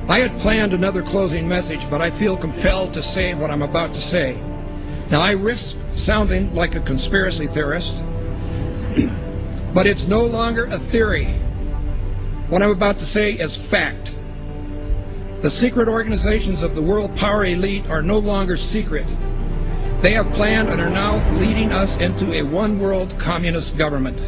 I had planned another closing message, but I feel compelled to say what I'm about to say. Now, I risk sounding like a conspiracy theorist, but it's no longer a theory. What I'm about to say is fact. The secret organizations of the world power elite are no longer secret. They have planned and are now leading us into a one-world communist government.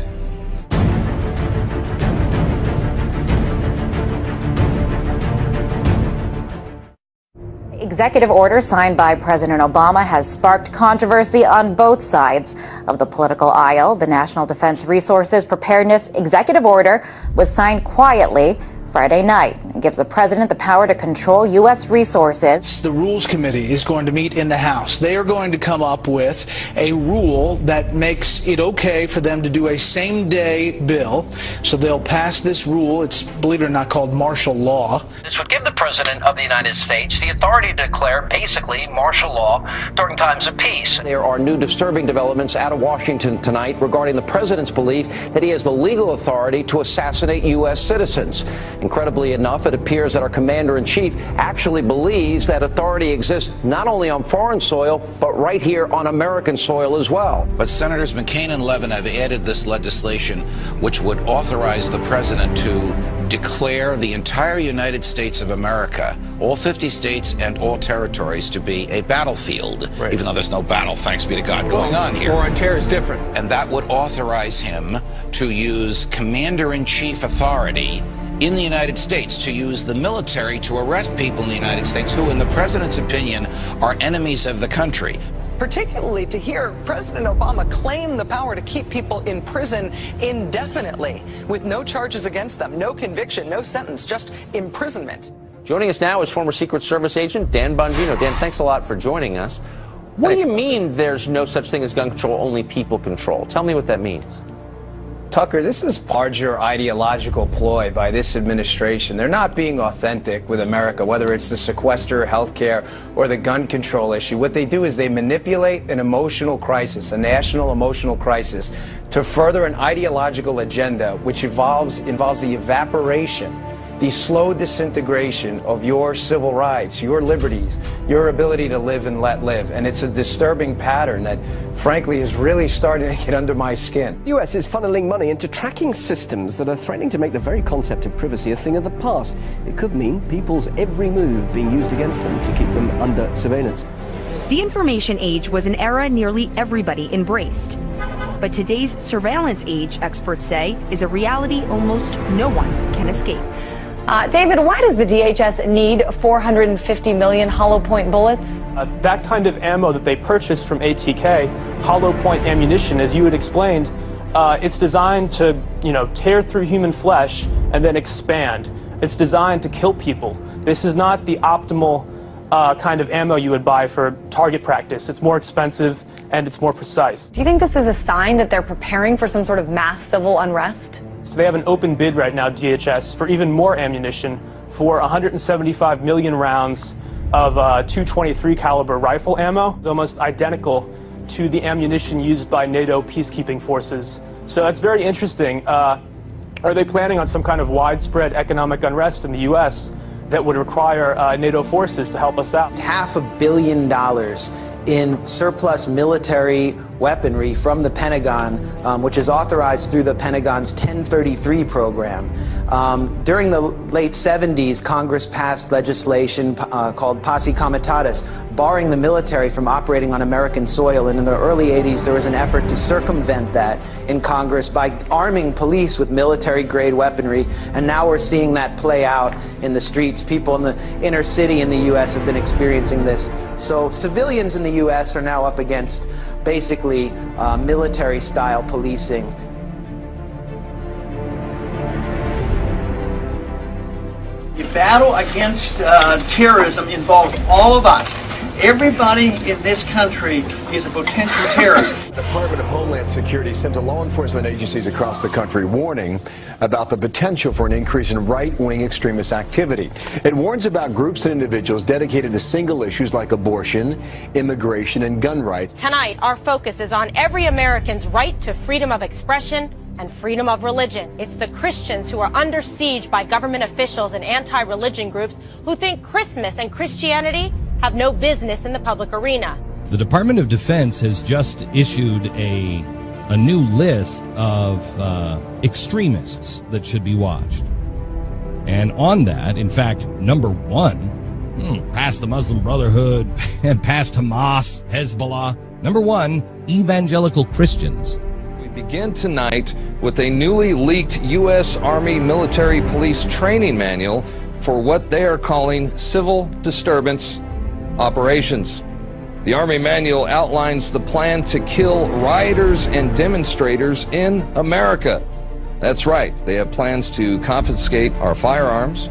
Executive order signed by President Obama has sparked controversy on both sides of the political aisle. The National Defense Resources Preparedness Executive Order was signed quietly Friday night. It gives the president the power to control U.S. resources. The Rules Committee is going to meet in the House. They are going to come up with a rule that makes it okay for them to do a same-day bill. So they'll pass this rule. It's, believe it or not, called martial law. This would give the President of the United States the authority to declare basically martial law during times of peace. There are new disturbing developments out of Washington tonight regarding the president's belief that he has the legal authority to assassinate U.S. citizens. Incredibly enough, it appears that our commander-in-chief actually believes that authority exists not only on foreign soil, but right here on American soil as well. But Senators McCain and Levin have added this legislation which would authorize the president to declare the entire United States of America, all 50 states and all territories, to be a battlefield, right, even though there's no battle, thanks be to God, going on here. War on terror is different. And that would authorize him to use commander-in-chief authority in the United States, to use the military to arrest people in the United States who, in the president's opinion, are enemies of the country. Particularly to hear President Obama claim the power to keep people in prison indefinitely with no charges against them, no conviction, no sentence, just imprisonment. Joining us now is former Secret Service agent Dan Bongino. Dan, thanks a lot for joining us. What do you mean there's no such thing as gun control, only people control? Tell me what that means. Tucker, this is larger ideological ploy by this administration. They're not being authentic with America, whether it's the sequester, healthcare, or the gun control issue. What they do is they manipulate an emotional crisis, a national emotional crisis, to further an ideological agenda which involves the evaporation, the slow disintegration of your civil rights, your liberties, your ability to live and let live. And it's a disturbing pattern that, frankly, is really starting to get under my skin. The US is funneling money into tracking systems that are threatening to make the very concept of privacy a thing of the past. It could mean people's every move being used against them to keep them under surveillance. The information age was an era nearly everybody embraced. But today's surveillance age, experts say, is a reality almost no one can escape. David, why does the DHS need 450 million hollow point bullets? That kind of ammo that they purchased from ATK, hollow point ammunition, as you had explained, it's designed to, tear through human flesh and then expand. It's designed to kill people. This is not the optimal kind of ammo you would buy for target practice. It's more expensive and it's more precise. Do you think this is a sign that they're preparing for some sort of mass civil unrest? So they have an open bid right now, DHS, for even more ammunition, for 175 million rounds of .223 caliber rifle ammo. It's almost identical to the ammunition used by NATO peacekeeping forces. So that's very interesting. Are they planning on some kind of widespread economic unrest in the U.S. that would require NATO forces to help us out? $500 million in surplus military weaponry from the Pentagon, which is authorized through the Pentagon's 1033 program. During the late 70s, Congress passed legislation called Posse Comitatus, barring the military from operating on American soil. And in the early 80s, there was an effort to circumvent that in Congress by arming police with military-grade weaponry. And now we're seeing that play out in the streets. People in the inner city in the U.S. have been experiencing this. So civilians in the U.S. are now up against basically military-style policing. The battle against terrorism involves all of us. Everybody in this country is a potential terrorist. The Department of Homeland Security sent to law enforcement agencies across the country warning about the potential for an increase in right-wing extremist activity. It warns about groups and individuals dedicated to single issues like abortion, immigration, and gun rights. Tonight, our focus is on every American's right to freedom of expression and freedom of religion. It's the Christians who are under siege by government officials and anti-religion groups who think Christmas and Christianity have no business in the public arena. The Department of Defense has just issued a new list of extremists that should be watched. And on that, in fact, number one, past the Muslim Brotherhood and past Hamas, Hezbollah, number one, evangelical Christians. We begin tonight with a newly leaked U.S. Army military police training manual for what they are calling civil disturbance operations. The Army manual outlines the plan to kill rioters and demonstrators in America. That's right, they have plans to confiscate our firearms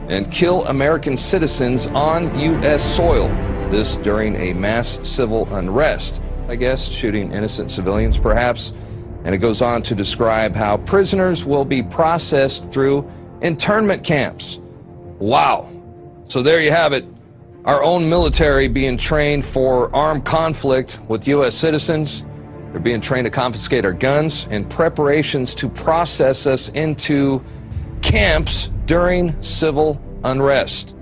and kill American citizens on U.S. soil. This during a mass civil unrest, I guess, shooting innocent civilians perhaps. And it goes on to describe how prisoners will be processed through internment camps. Wow. So there you have it. Our own military being trained for armed conflict with U.S. citizens. They're being trained to confiscate our guns in preparations to process us into camps during civil unrest.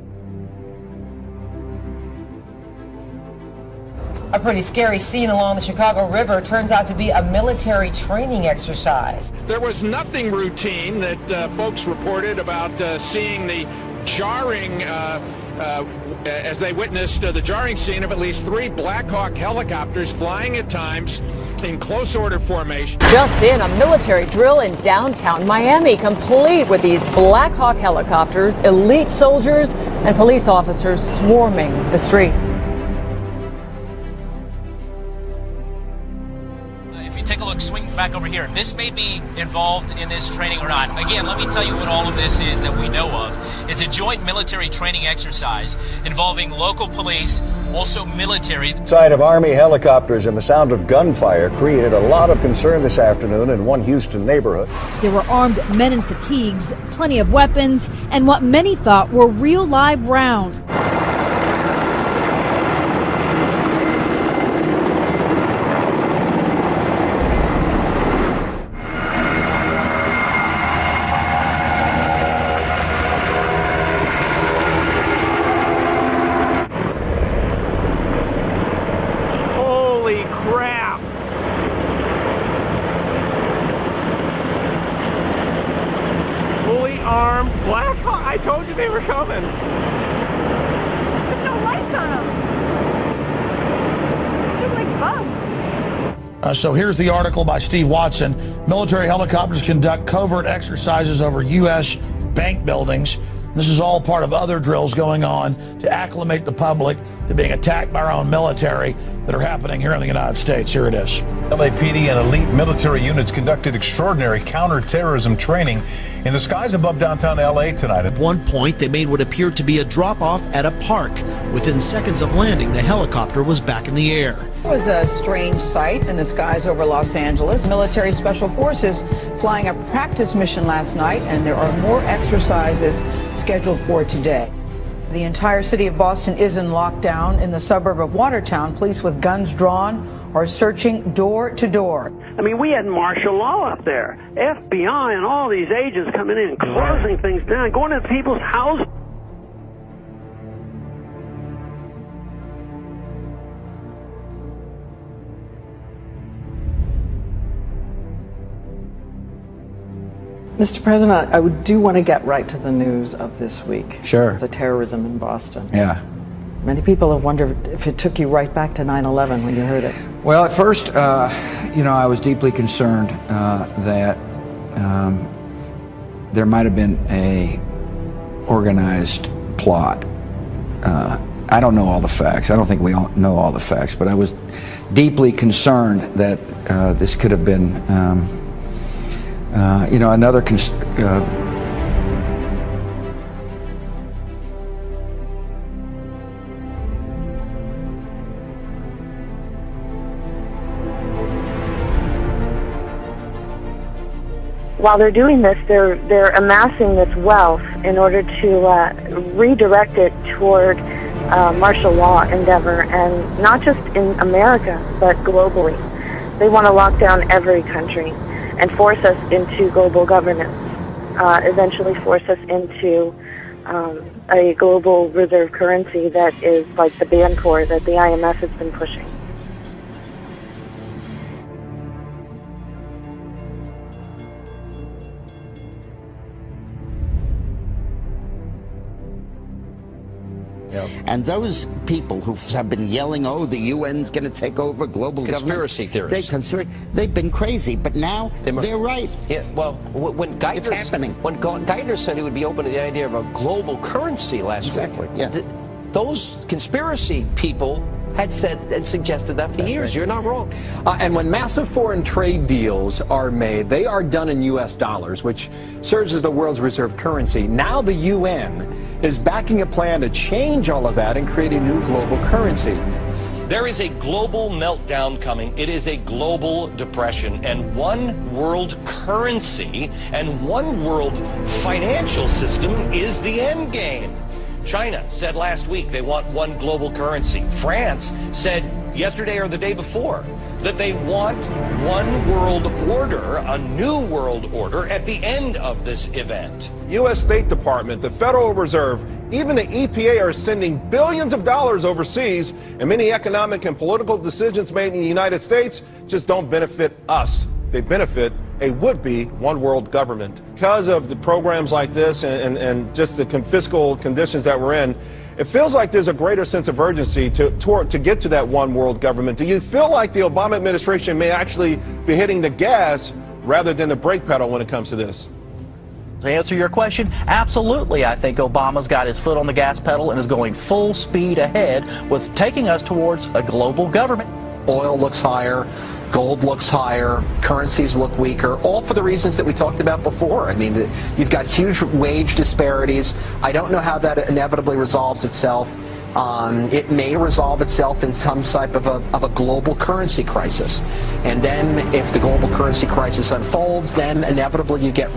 A pretty scary scene along the Chicago River turns out to be a military training exercise. There was nothing routine that folks reported about seeing the jarring, as they witnessed the jarring scene of at least 3 Black Hawk helicopters flying at times in close order formation. Just in, a military drill in downtown Miami, complete with these Black Hawk helicopters, elite soldiers and police officers swarming the street. Take a look, swing back over here. This may be involved in this training or not. Again, let me tell you what all of this is that we know of. It's a joint military training exercise involving local police, also military. Sight of Army helicopters and the sound of gunfire created a lot of concern this afternoon in one Houston neighborhood. There were armed men in fatigues, plenty of weapons, and what many thought were real live rounds. I told you they were coming. There's no lights on them. They're like bugs. So here's the article by Steve Watson. Military helicopters conduct covert exercises over U.S. bank buildings. This is all part of other drills going on to acclimate the public to being attacked by our own military that are happening here in the United States. Here it is. LAPD and elite military units conducted extraordinary counterterrorism training in the skies above downtown LA tonight. At one point, they made what appeared to be a drop-off at a park. Within seconds of landing, the helicopter was back in the air. It was a strange sight in the skies over Los Angeles. Military Special Forces flying a practice mission last night, and there are more exercises scheduled for today. The entire city of Boston is in lockdown. In the suburb of Watertown, police with guns drawn are searching door to door. I mean, we had martial law up there. FBI and all these agents coming in, closing things down, going to people's houses. Mr. President, I do want to get right to the news of this week. Sure. The terrorism in Boston. Yeah. Many people have wondered if it took you right back to 9/11 when you heard it. Well, at first, I was deeply concerned that there might have been a organized plot. I don't know all the facts. I don't think we all know all the facts, but I was deeply concerned that this could have been, another. While they're doing this, they're amassing this wealth in order to redirect it toward martial law endeavor, and not just in America, but globally. They want to lock down every country. and force us into global governance, eventually force us into a global reserve currency that is like the Bancorp that the IMF has been pushing. And those people who have been yelling, oh, the UN's going to take over global conspiracy government. Theorists. They've been crazy, but now they're right. Yeah, well, when Geithner, it's happening. When Geithner said he would be open to the idea of a global currency last week, those conspiracy people had said and suggested that for years. Right. You're not wrong. And when massive foreign trade deals are made, they are done in U.S. dollars, which serves as the world's reserve currency. Now the UN is backing a plan to change all of that and create a new global currency. There is a global meltdown coming. It is a global depression, and one world currency and one world financial system is the end game. China said last week they want one global currency. France said yesterday or the day before that they want one world order, a new world order, at the end of this event. U.S. State Department, the Federal Reserve, even the EPA are sending billions of dollars overseas, and many economic and political decisions made in the United States just don't benefit us. They benefit a would-be one world government. Because of the programs like this and just the fiscal conditions that we're in, it feels like there's a greater sense of urgency to get to that one world government. Do you feel like the Obama administration may actually be hitting the gas rather than the brake pedal when it comes to this? To answer your question, absolutely. I think Obama's got his foot on the gas pedal and is going full speed ahead with taking us towards a global government. Oil looks higher, gold looks higher, currencies look weaker, all for the reasons that we talked about before. I mean, you've got huge wage disparities. I don't know how that inevitably resolves itself. It may resolve itself in some type of a global currency crisis. And then if the global currency crisis unfolds, then inevitably you get,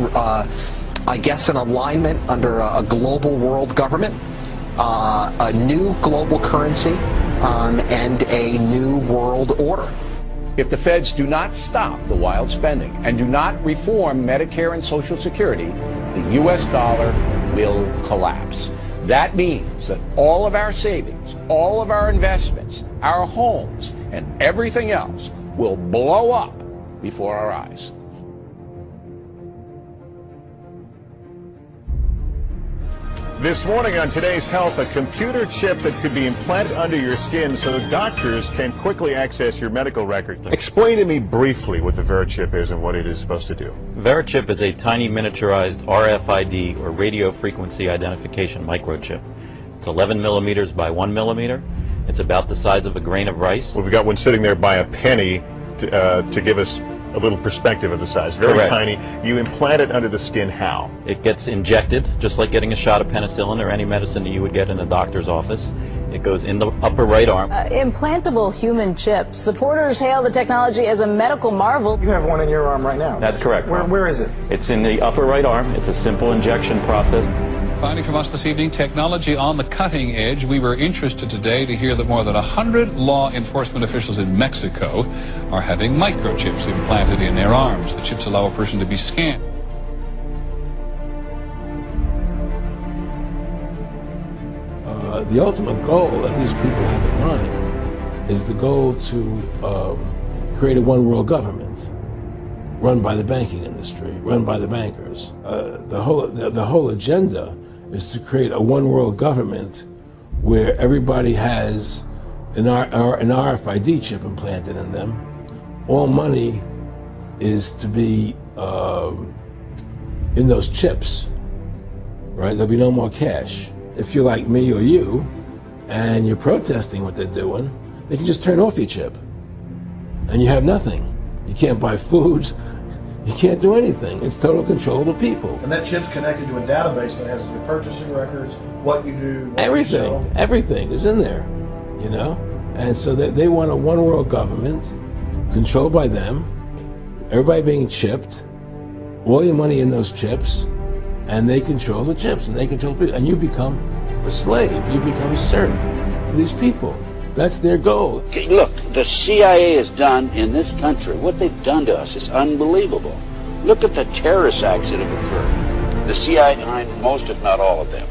I guess, an alignment under a global world government, a new global currency, and a new world order. If the feds do not stop the wild spending and do not reform Medicare and Social Security, the U.S. dollar will collapse. That means that all of our savings, all of our investments, our homes, and everything else will blow up before our eyes. This morning on Today's Health, a computer chip that could be implanted under your skin so doctors can quickly access your medical records. Explain to me briefly what the VeriChip is and what it is supposed to do. VeriChip is a tiny miniaturized RFID, or radio frequency identification microchip. It's 11 millimeters by 1 millimeter. It's about the size of a grain of rice. Well, we've got one sitting there by a penny to give us a little perspective of the size. Very Correct. Tiny. You implant it under the skin how? It gets injected, just like getting a shot of penicillin or any medicine that you would get in a doctor's office. It goes in the upper right arm. Implantable human chips. Supporters hail the technology as a medical marvel. You have one in your arm right now. That's correct. Where is it? It's in the upper right arm. It's a simple injection process. Finding from us this evening, technology on the cutting edge. We were interested today to hear that more than 100 law enforcement officials in Mexico are having microchips implanted in their arms. The chips allow a person to be scanned. The ultimate goal that these people have in mind is the goal to create a one world government run by the banking industry, run by the bankers. The whole agenda is to create a one world government where everybody has an RFID chip implanted in them. All money is to be in those chips, right? There'll be no more cash. If you're like me or you, and you're protesting what they're doing, they can just turn off your chip, and you have nothing. You can't buy food. You can't do anything. It's total control of the people. And that chip's connected to a database that has your purchasing records, what you do, what everything, you sell. everything is in there, you know? And so they want a one world government controlled by them, everybody being chipped, all your money in those chips, and they control the chips, and they control people, and you become a slave, you become a serf to these people. That's their goal. Look, the CIA has done in this country, what they've done to us is unbelievable. Look at the terrorist acts that have occurred. The CIA behind most, if not all of them.